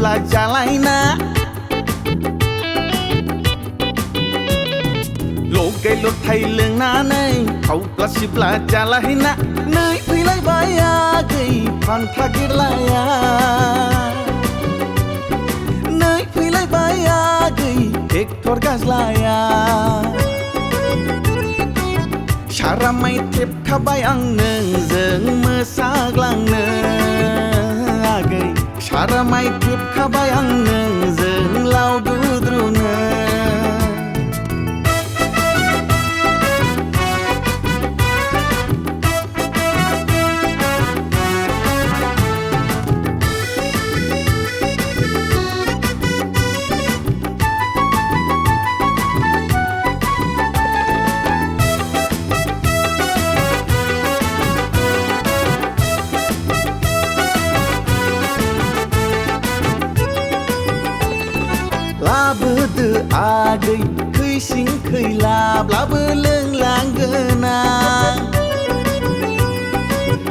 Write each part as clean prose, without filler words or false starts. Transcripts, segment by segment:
प्लासिब्ला जालायना लगाय लथाय लोंनानै थाव प्लासिब्ला जालायना नै फैलायबाय आगै फान्था गिरलाया नै फैलायबाय आगै ट्रेक्टर गाज्लाया सारामाय थेबखाबाय आं नोंजों मोसाग्लांनो आगै सारामाय थेबखाबाय आं नोंजों लावदुद्रुनो लाबोदो आगै खैसिं खैलाब्लाबो लोंलांगोन आं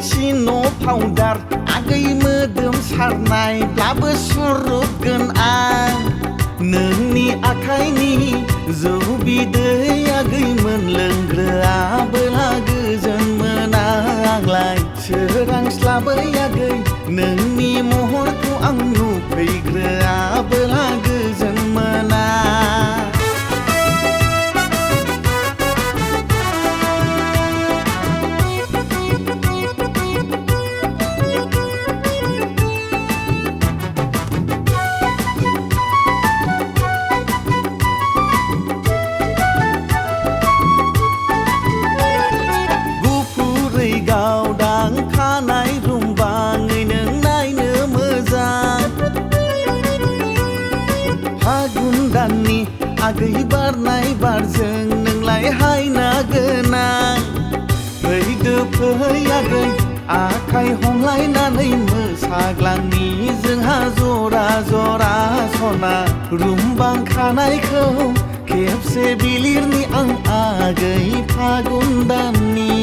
सिन' पाउडार आगै मोदोम सारनायब्लाबो सुरुबगोन आं नोंनि आखाइनि जौ बिदै आगै मोनलोंग्रोआबोला गोजोन मोना आंलाय सोरांस्लाबै आगै नोंनि महरखौ आं नुफैग्रोआबोला गोजोन मोना गुफुरै गावदां खानाय रुमबाङै नों नायनो मोजां फागुन दाननि आगै बारनाय बारजों नोंलाय हायना गोनां फैदो फै आगै आखाइ हमलायनानै मोसाग्लांनि जोंहा जरा जरा सना रुमबां खानायखौ खेबसे बिलिरनि आं आगै फागुन दाननि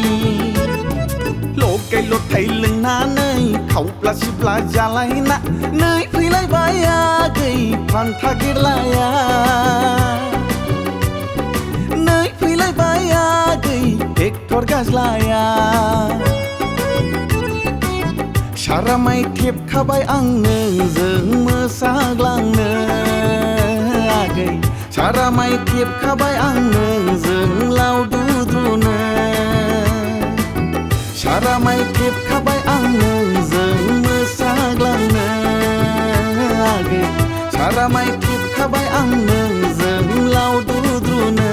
लगाय लथाय लोंनानै थाव प्लासिब्ला जालायना नै फैलायबाय आगै फान्था गिरलाया नै फैलायबाय आगै ट्रेक्टर गाज्लाया सारामाय थेबखाबाय आं नोंजों मोसाग्लांनो आगै सारामाय थेबखाबाय आं नोंजों लावदुद्रुनो सारामाय थेबखाबाय आं नोंजों मोसाग्लांनो आगै सारामाय थेबखाबाय आं नोंजों लावदुद्रुनो